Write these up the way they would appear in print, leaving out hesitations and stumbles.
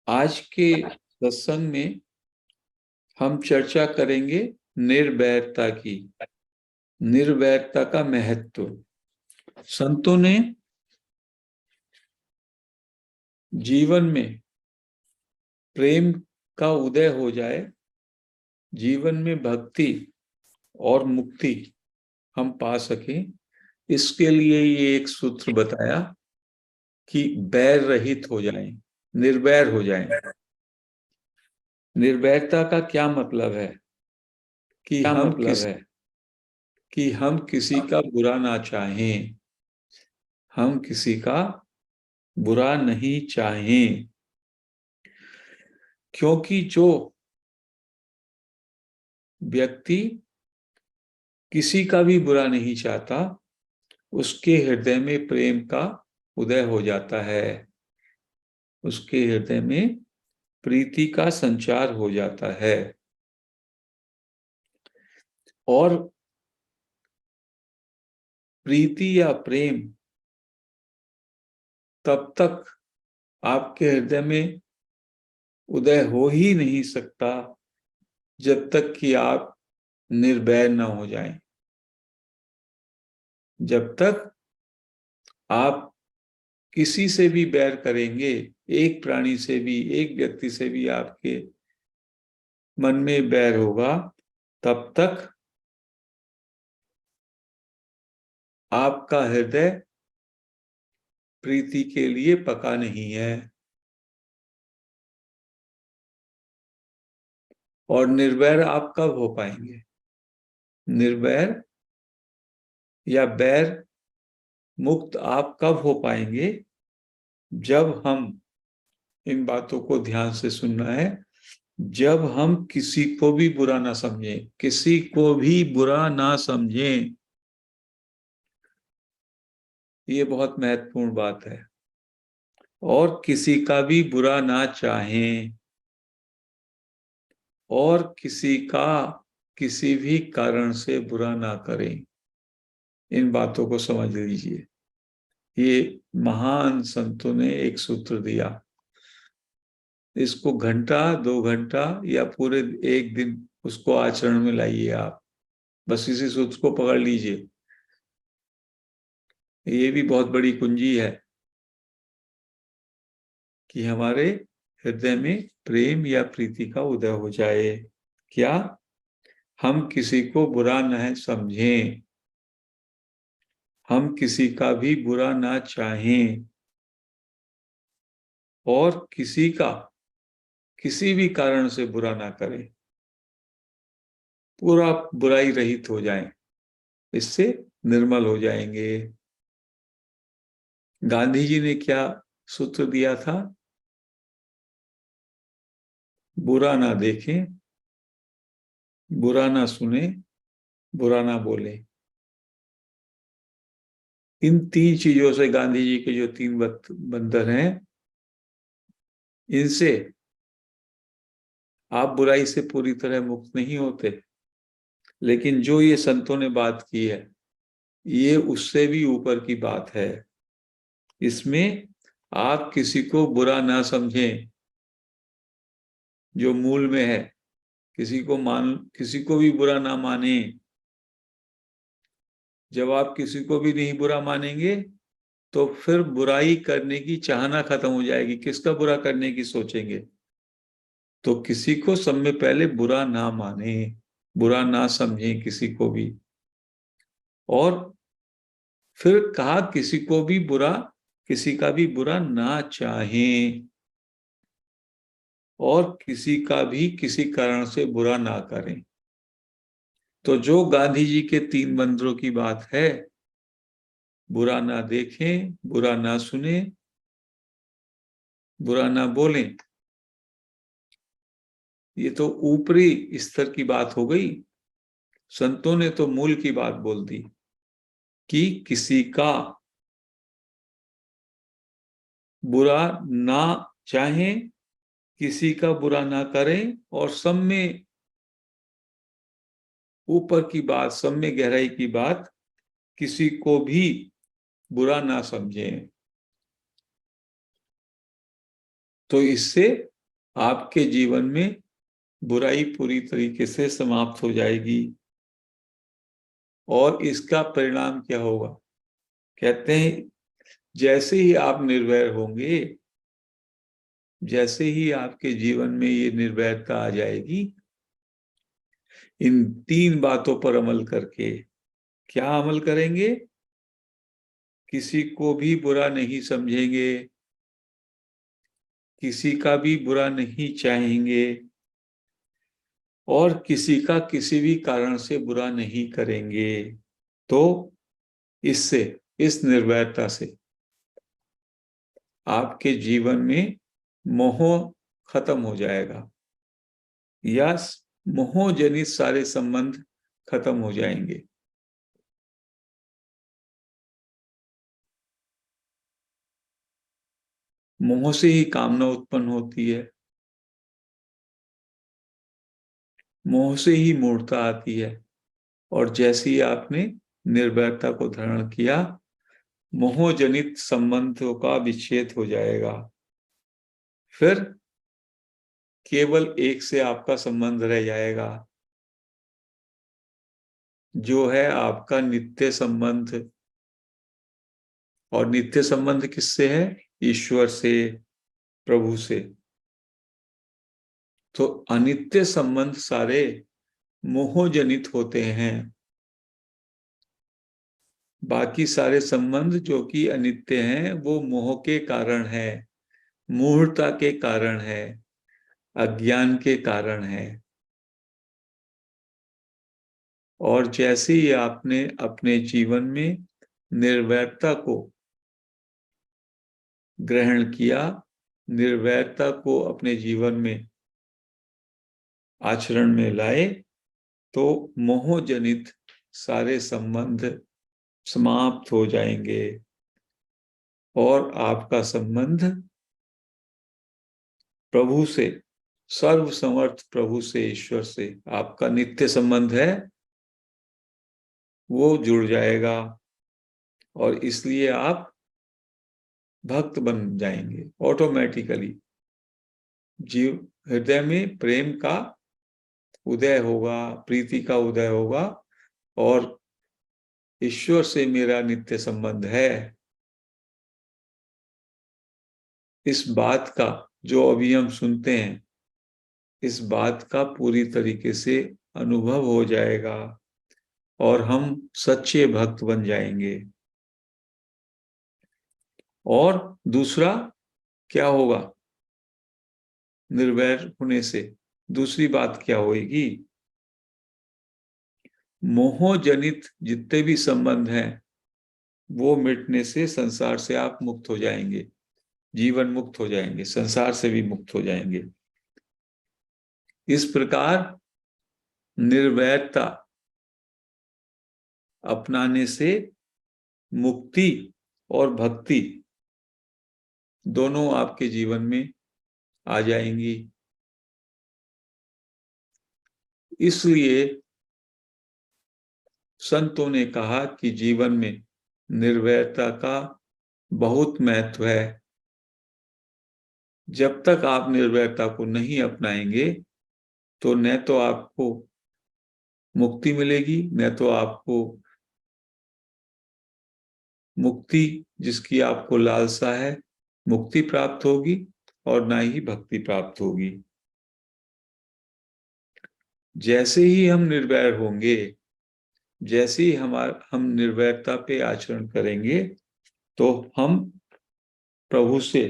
आज के सत्संग में हम चर्चा करेंगे निर्वैरता की। निर्वैरता का महत्व। संतों ने जीवन में प्रेम का उदय हो जाए, जीवन में भक्ति और मुक्ति हम पा सकें, इसके लिए ये एक सूत्र बताया कि बैर रहित हो जाएं, निर्वैर हो जाएं। निर्वैरता का क्या मतलब है कि हम किसी का बुरा ना चाहें, हम किसी का बुरा नहीं चाहें, क्योंकि जो व्यक्ति किसी का भी बुरा नहीं चाहता, उसके हृदय में प्रेम का उदय हो जाता है, उसके हृदय में प्रीति का संचार हो जाता है। और प्रीति या प्रेम तब तक आपके हृदय में उदय हो ही नहीं सकता जब तक कि आप निर्वैर न हो जाएं। जब तक आप किसी से भी बैर करेंगे, एक प्राणी से भी, एक व्यक्ति से भी आपके मन में बैर होगा, तब तक आपका हृदय प्रीति के लिए पका नहीं है। और निर्वैर आप कब हो पाएंगे? निर्वैर या बैर मुक्त आप कब हो पाएंगे? जब हम, इन बातों को ध्यान से सुनना है, जब हम किसी को भी बुरा ना समझें, किसी को भी बुरा ना समझें। ये बहुत महत्वपूर्ण बात है। और किसी का भी बुरा ना चाहें, और किसी का किसी भी कारण से बुरा ना करें। इन बातों को समझ लीजिए। ये महान संतों ने एक सूत्र दिया। इसको घंटा, 2 घंटा या पूरे एक दिन उसको आचरण में लाइए आप। बस इसी सूत्र को पकड़ लीजिए। ये भी बहुत बड़ी कुंजी है कि हमारे हृदय में प्रेम या प्रीति का उदय हो जाए। क्या? हम किसी को बुरा न समझें, हम किसी का भी बुरा ना चाहें, और किसी का किसी भी कारण से बुरा ना करें। पूरा बुराई रहित हो जाएं, इससे निर्मल हो जाएंगे। गांधी जी ने क्या सूत्र दिया था? बुरा ना देखें, बुरा ना सुने, बुरा ना बोले। इन 3 चीजों से गांधी जी के जो 3 बंधन हैं, इनसे आप बुराई से पूरी तरह मुक्त नहीं होते। लेकिन जो ये संतों ने बात की है, ये उससे भी ऊपर की बात है। इसमें आप किसी को बुरा ना समझें, जो मूल में है। किसी को भी बुरा ना माने। जब आप किसी को भी नहीं बुरा मानेंगे, तो फिर बुराई करने की चाहना खत्म हो जाएगी। किसका बुरा करने की सोचेंगे? तो किसी को सब में पहले बुरा ना माने, बुरा ना समझें किसी को भी। और फिर कहा किसी का भी बुरा ना चाहें, और किसी का भी किसी कारण से बुरा ना करें। तो जो गांधी जी के 3 मंत्रों की बात है, बुरा ना देखें, बुरा ना सुने, बुरा ना बोलें, ये तो ऊपरी स्तर की बात हो गई। संतों ने तो मूल की बात बोल दी कि किसी का बुरा ना चाहें, किसी का बुरा ना करें, और सब में ऊपर की बात, सब में गहराई की बात, किसी को भी बुरा ना समझें। तो इससे आपके जीवन में बुराई पूरी तरीके से समाप्त हो जाएगी। और इसका परिणाम क्या होगा? कहते हैं जैसे ही आप निर्वैर होंगे, जैसे ही आपके जीवन में ये निर्वैरता आ जाएगी, इन 3 बातों पर अमल करके, क्या अमल करेंगे? किसी को भी बुरा नहीं समझेंगे, किसी का भी बुरा नहीं चाहेंगे, और किसी का किसी भी कारण से बुरा नहीं करेंगे। तो इससे, इस निर्वैरता से आपके जीवन में मोह खत्म हो जाएगा, या मोह जनित सारे संबंध खत्म हो जाएंगे। मोह से ही कामना उत्पन्न होती है, मोह से ही मूढ़ता आती है। और जैसे ही आपने निर्भयता को धारण किया, मोह जनित संबंधों का विच्छेद हो जाएगा। फिर केवल एक से आपका संबंध रह जाएगा, जो है आपका नित्य संबंध। और नित्य संबंध किससे है? ईश्वर से, प्रभु से। तो अनित्य संबंध सारे मोहजनित होते हैं। बाकी सारे संबंध जो कि अनित्य हैं, वो मोह के कारण है, मूढ़ता के कारण है, अज्ञान के कारण है। और जैसे ही आपने अपने जीवन में निर्वैरता को ग्रहण किया, निर्वैरता को अपने जीवन में आचरण में लाए, तो मोहजनित सारे संबंध समाप्त हो जाएंगे। और आपका संबंध प्रभु से, सर्व समर्थ प्रभु से, ईश्वर से आपका नित्य संबंध है, वो जुड़ जाएगा। और इसलिए आप भक्त बन जाएंगे ऑटोमेटिकली। जीव हृदय में प्रेम का उदय होगा, प्रीति का उदय होगा, और ईश्वर से मेरा नित्य संबंध है, इस बात का जो अभी हम सुनते हैं, इस बात का पूरी तरीके से अनुभव हो जाएगा, और हम सच्चे भक्त बन जाएंगे। और दूसरा क्या होगा? निर्वैर होने से दूसरी बात क्या होगी? मोह जनित जितने भी संबंध हैं, वो मिटने से संसार से आप मुक्त हो जाएंगे, जीवन मुक्त हो जाएंगे, संसार से भी मुक्त हो जाएंगे। इस प्रकार निर्वैरता अपनाने से मुक्ति और भक्ति दोनों आपके जीवन में आ जाएंगी। इसलिए संतों ने कहा कि जीवन में निर्वैरता का बहुत महत्व है। जब तक आप निर्वैरता को नहीं अपनाएंगे, तो न तो आपको मुक्ति मिलेगी, न तो आपको मुक्ति जिसकी आपको लालसा है, मुक्ति प्राप्त होगी, और ना ही भक्ति प्राप्त होगी। जैसे ही हम निर्वैर होंगे, जैसे ही हम निर्वैरता पे आचरण करेंगे, तो हम प्रभु से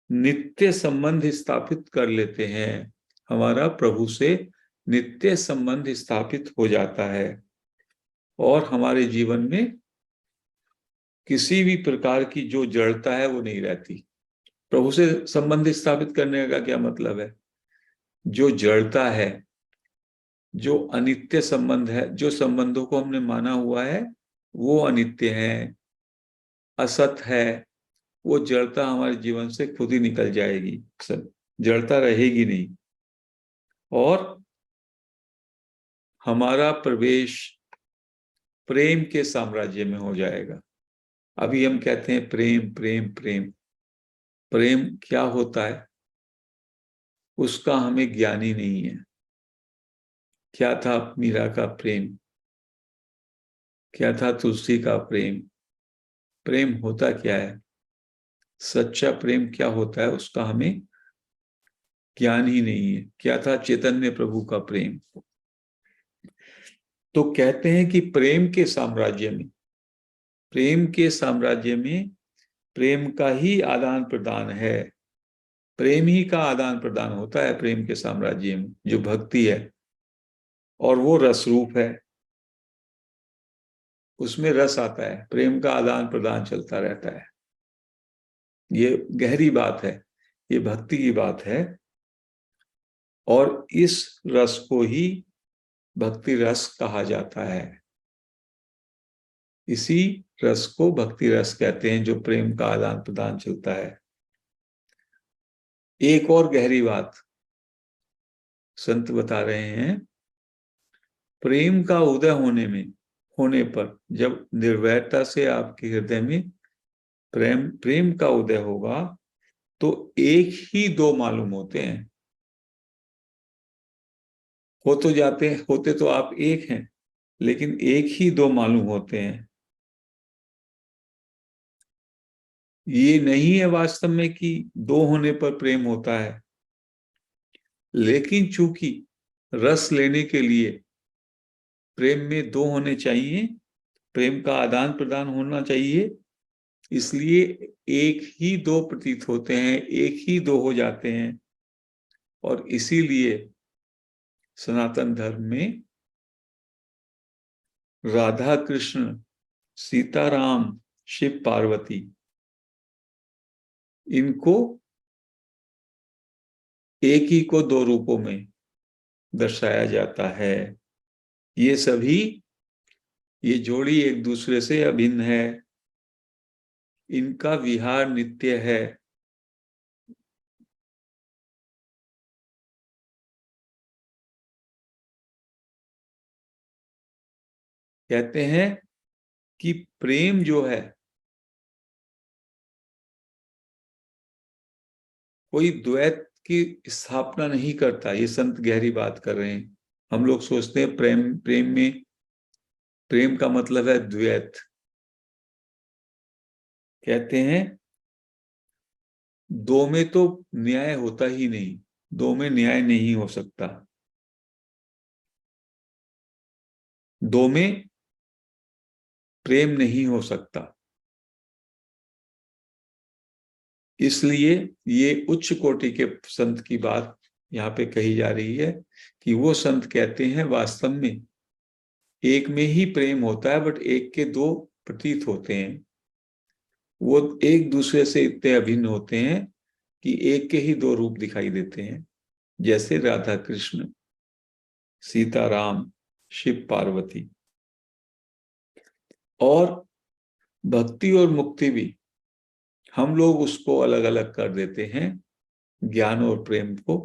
नित्य संबंध स्थापित कर लेते हैं। हमारा प्रभु से नित्य संबंध स्थापित हो जाता है, और हमारे जीवन में किसी भी प्रकार की जो जड़ता है वो नहीं रहती। प्रभु से संबंध स्थापित करने का क्या मतलब है? जो जड़ता है, जो अनित्य संबंध है, जो संबंधों को हमने माना हुआ है वो अनित्य है, असत है, वो जड़ता हमारे जीवन से खुद ही निकल जाएगी, सब जड़ता रहेगी नहीं। और हमारा प्रवेश प्रेम के साम्राज्य में हो जाएगा। अभी हम कहते हैं प्रेम प्रेम प्रेम, प्रेम क्या होता है उसका हमें ज्ञान ही नहीं है। क्या था मीरा का प्रेम, क्या था तुलसी का प्रेम, प्रेम होता क्या है, सच्चा प्रेम क्या होता है उसका हमें ज्ञान ही नहीं है। क्या था चैतन्य प्रभु का प्रेम। तो कहते हैं कि प्रेम के साम्राज्य में, प्रेम के साम्राज्य में प्रेम का ही आदान प्रदान है, प्रेम ही का आदान प्रदान होता है प्रेम के साम्राज्य में, जो भक्ति है, और वो रस रूप है। उसमें रस आता है, प्रेम का आदान प्रदान चलता रहता है। ये गहरी बात है, ये भक्ति की बात है। और इस रस को ही भक्ति रस कहा जाता है। इसी रस को भक्ति रस कहते हैं, जो प्रेम का आदान प्रदान चलता है। एक और गहरी बात संत बता रहे हैं, प्रेम का उदय होने पर, जब निर्वैरता से आपके हृदय में प्रेम प्रेम का उदय होगा, तो एक ही दो मालूम होते हैं। हो तो जाते, होते तो आप एक हैं, लेकिन एक ही दो मालूम होते हैं। ये नहीं है वास्तव में कि दो होने पर प्रेम होता है, लेकिन चूंकि रस लेने के लिए प्रेम में दो होने चाहिए, प्रेम का आदान प्रदान होना चाहिए, इसलिए एक ही दो प्रतीत होते हैं, एक ही दो हो जाते हैं। और इसीलिए सनातन धर्म में राधा कृष्ण, सीताराम, शिव पार्वती, इनको एक ही को दो रूपों में दर्शाया जाता है। ये सभी, ये जोड़ी एक दूसरे से अभिन्न है, इनका विहार नित्य है। कहते हैं कि प्रेम जो है कोई द्वैत की स्थापना नहीं करता। ये संत गहरी बात कर रहे हैं। हम लोग सोचते हैं प्रेम प्रेम में, प्रेम का मतलब है द्वैत। कहते हैं दो में तो न्याय होता ही नहीं, दो में न्याय नहीं हो सकता, दो में प्रेम नहीं हो सकता। इसलिए ये उच्च कोटि के संत की बात यहाँ पे कही जा रही है कि वो संत कहते हैं वास्तव में एक में ही प्रेम होता है, बट एक के दो प्रतीत होते हैं। वो एक दूसरे से इतने अभिन्न होते हैं कि एक के ही दो रूप दिखाई देते हैं, जैसे राधा कृष्ण, सीताराम, शिव पार्वती। और भक्ति और मुक्ति भी हम लोग उसको अलग अलग कर देते हैं, ज्ञान और प्रेम को।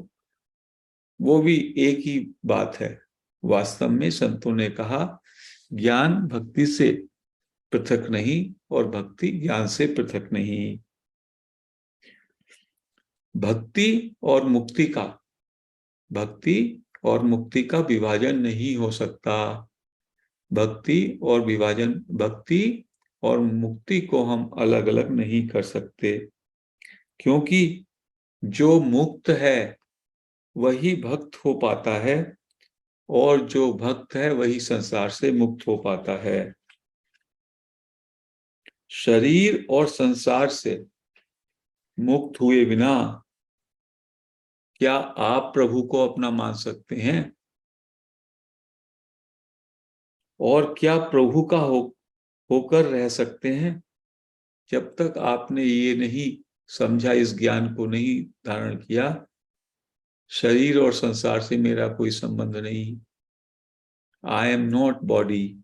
वो भी एक ही बात है। वास्तव में संतों ने कहा ज्ञान भक्ति से पृथक नहीं, और भक्ति ज्ञान से पृथक नहीं। भक्ति और मुक्ति का, भक्ति और मुक्ति का विभाजन नहीं हो सकता। भक्ति और विभाजन, भक्ति और मुक्ति को हम अलग अलग नहीं कर सकते, क्योंकि जो मुक्त है वही भक्त हो पाता है, और जो भक्त है वही संसार से मुक्त हो पाता है। शरीर और संसार से मुक्त हुए बिना क्या आप प्रभु को अपना मान सकते हैं? और क्या प्रभु का होकर रह सकते हैं? जब तक आपने ये नहीं समझा, इस ज्ञान को नहीं धारण किया, शरीर और संसार से मेरा कोई संबंध नहीं, आई एम नॉट बॉडी,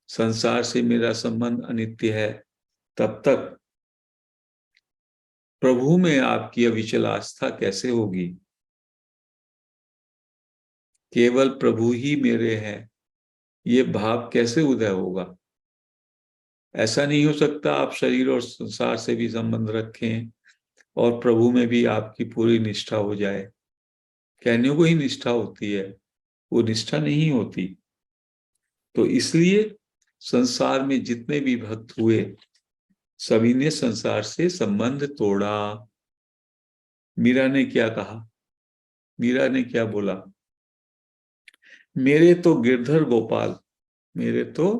संसार से मेरा संबंध अनित्य है, तब तक प्रभु में आपकी अविचल आस्था कैसे होगी? केवल प्रभु ही मेरे हैं, ये भाव कैसे उदय होगा? ऐसा नहीं हो सकता आप शरीर और संसार से भी संबंध रखें और प्रभु में भी आपकी पूरी निष्ठा हो जाए। कहने को ही निष्ठा होती है, वो निष्ठा नहीं होती। तो इसलिए संसार में जितने भी भक्त हुए सभी ने संसार से संबंध तोड़ा। मीरा ने क्या कहा? मीरा ने क्या बोला? मेरे तो गिरधर गोपाल, मेरे तो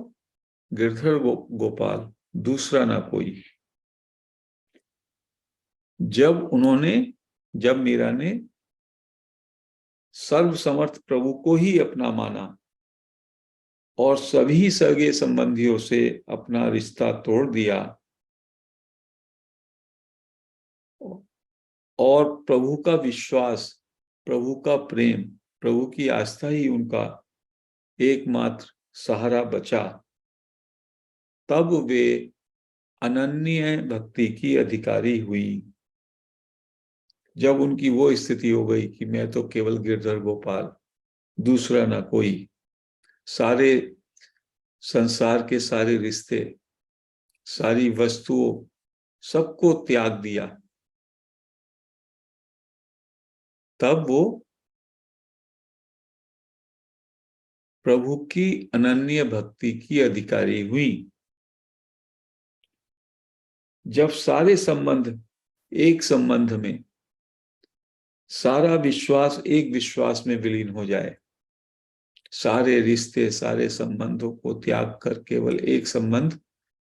गिरधर गोपाल, दूसरा ना कोई। जब मीरा ने सर्वसमर्थ प्रभु को ही अपना माना और सभी सगे संबंधियों से अपना रिश्ता तोड़ दिया और प्रभु का विश्वास, प्रभु का प्रेम, प्रभु की आस्था ही उनका एकमात्र सहारा बचा, तब वे अनन्य भक्ति की अधिकारी हुई। जब उनकी वो स्थिति हो गई कि मैं तो केवल गिरधर गोपाल, दूसरा ना कोई, सारे संसार के सारे रिश्ते, सारी वस्तुओं, सबको त्याग दिया, तब वो प्रभु की अनन्य भक्ति की अधिकारी हुई। जब सारे संबंध एक संबंध में, सारा विश्वास एक विश्वास में विलीन हो जाए, सारे रिश्ते सारे संबंधों को त्याग कर केवल एक संबंध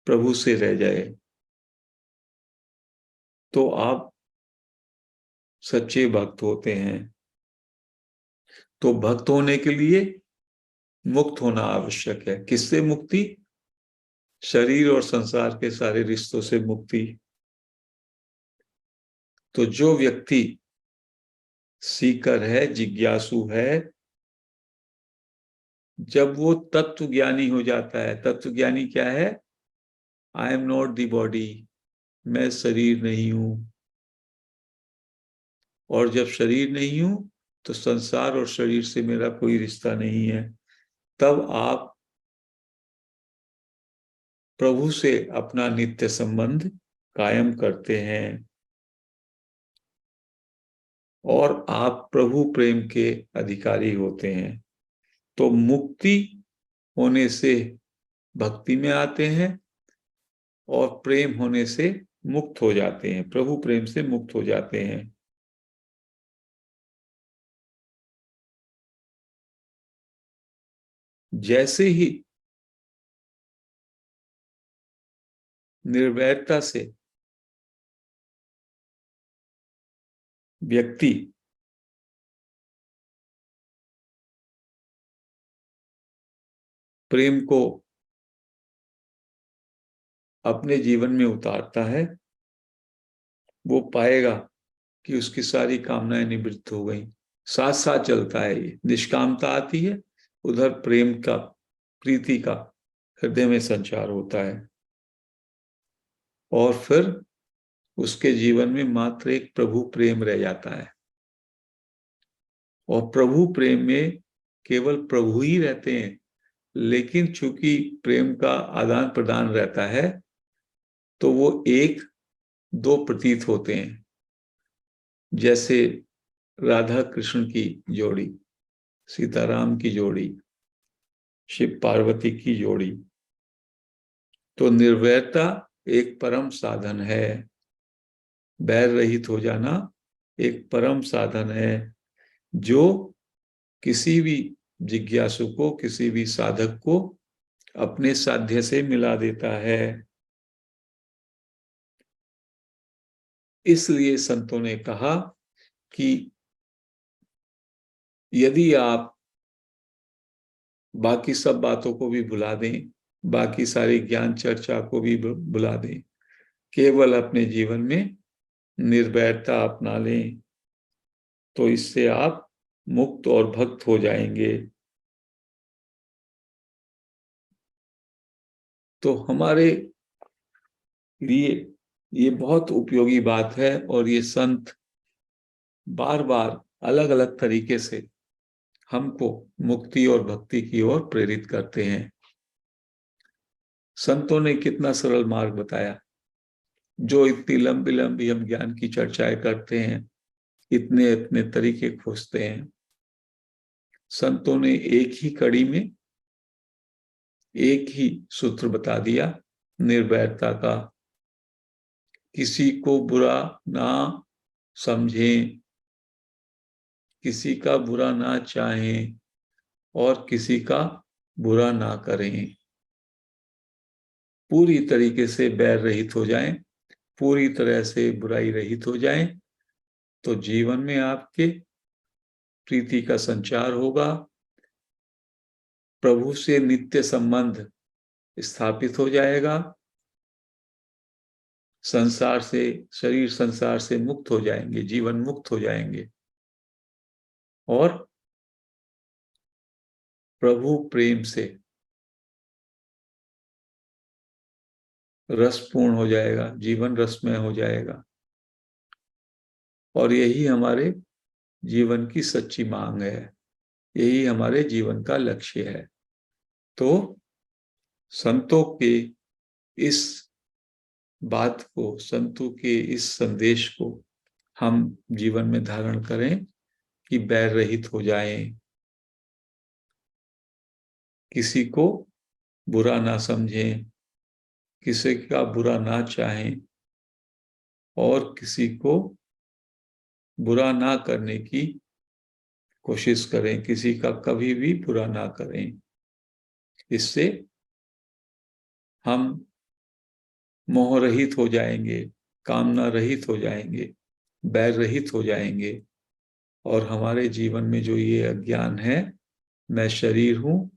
प्रभु से रह जाए, तो आप सच्चे भक्त होते हैं। तो भक्त होने के लिए मुक्त होना आवश्यक है। किससे मुक्ति? शरीर और संसार के सारे रिश्तों से मुक्ति। तो जो व्यक्ति सीकर है, जिज्ञासु है, जब वो तत्व ज्ञानी हो जाता है, तत्व ज्ञानी क्या है? I am not the body, मैं शरीर नहीं हूं। और जब शरीर नहीं हूं तो संसार और शरीर से मेरा कोई रिश्ता नहीं है। तब आप प्रभु से अपना नित्य संबंध कायम करते हैं और आप प्रभु प्रेम के अधिकारी होते हैं। तो मुक्ति होने से भक्ति में आते हैं और प्रेम होने से मुक्त हो जाते हैं, प्रभु प्रेम से मुक्त हो जाते हैं। जैसे ही निर्वैरता से व्यक्ति प्रेम को अपने जीवन में उतारता है, वो पाएगा कि उसकी सारी कामनाएं निवृत्त हो गई। साथ साथ चलता है, ये निष्कामता आती है, उधर प्रेम का, प्रीति का हृदय में संचार होता है और फिर उसके जीवन में मात्र एक प्रभु प्रेम रह जाता है। और प्रभु प्रेम में केवल प्रभु ही रहते हैं, लेकिन चूंकि प्रेम का आदान प्रदान रहता है तो वो एक दो प्रतीत होते हैं। जैसे राधा कृष्ण की जोड़ी, सीताराम की जोड़ी, शिव पार्वती की जोड़ी। तो निर्वैरता एक परम साधन है, बैर रहित हो जाना एक परम साधन है, जो किसी भी जिज्ञासु को, किसी भी साधक को अपने साध्य से मिला देता है। इसलिए संतों ने कहा कि यदि आप बाकी सब बातों को भी भुला दें, बाकी सारी ज्ञान चर्चा को भी भुला दें, केवल अपने जीवन में निर्वैरता अपना लें, तो इससे आप मुक्त और भक्त हो जाएंगे। तो हमारे लिए ये बहुत उपयोगी बात है और ये संत बार बार अलग अलग तरीके से हमको मुक्ति और भक्ति की ओर प्रेरित करते हैं। संतों ने कितना सरल मार्ग बताया। जो इतनी लंबी लंबी हम ज्ञान की चर्चाएं करते हैं, इतने इतने तरीके खोजते हैं, संतों ने एक ही कड़ी में एक ही सूत्र बता दिया, निर्वैरता का। किसी को बुरा ना समझें, किसी का बुरा ना चाहें और किसी का बुरा ना करें। पूरी तरीके से बैर रहित हो जाएं, पूरी तरह से बुराई रहित हो जाएं, तो जीवन में आपके प्रीति का संचार होगा, प्रभु से नित्य संबंध स्थापित हो जाएगा, संसार से, शरीर संसार से मुक्त हो जाएंगे, जीवन मुक्त हो जाएंगे और प्रभु प्रेम से रसपूर्ण हो जाएगा, जीवन रसमय हो जाएगा। और यही हमारे जीवन की सच्ची मांग है, यही हमारे जीवन का लक्ष्य है। तो संतों के इस बात को, संतों के इस संदेश को हम जीवन में धारण करें कि बैर रहित हो जाएं, किसी को बुरा ना समझें, किसी का बुरा ना चाहें और किसी को बुरा ना करने की कोशिश करें, किसी का कभी भी बुरा ना करें। इससे हम मोह रहित हो जाएंगे, कामना रहित हो जाएंगे, बैर रहित हो जाएंगे और हमारे जीवन में जो ये अज्ञान है, मैं शरीर हूं,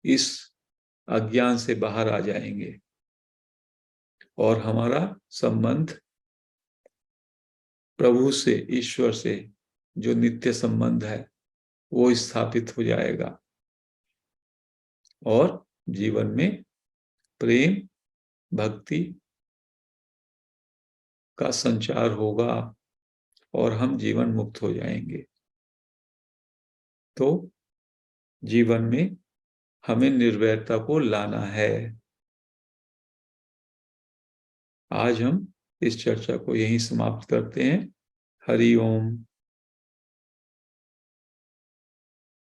इस अज्ञान से बाहर आ जाएंगे और हमारा संबंध प्रभु से, ईश्वर से जो नित्य संबंध है वो स्थापित हो जाएगा और जीवन में प्रेम भक्ति का संचार होगा और हम जीवन मुक्त हो जाएंगे। तो जीवन में हमें निर्वैरता को लाना है। आज हम इस चर्चा को यहीं समाप्त करते हैं। हरि ओम।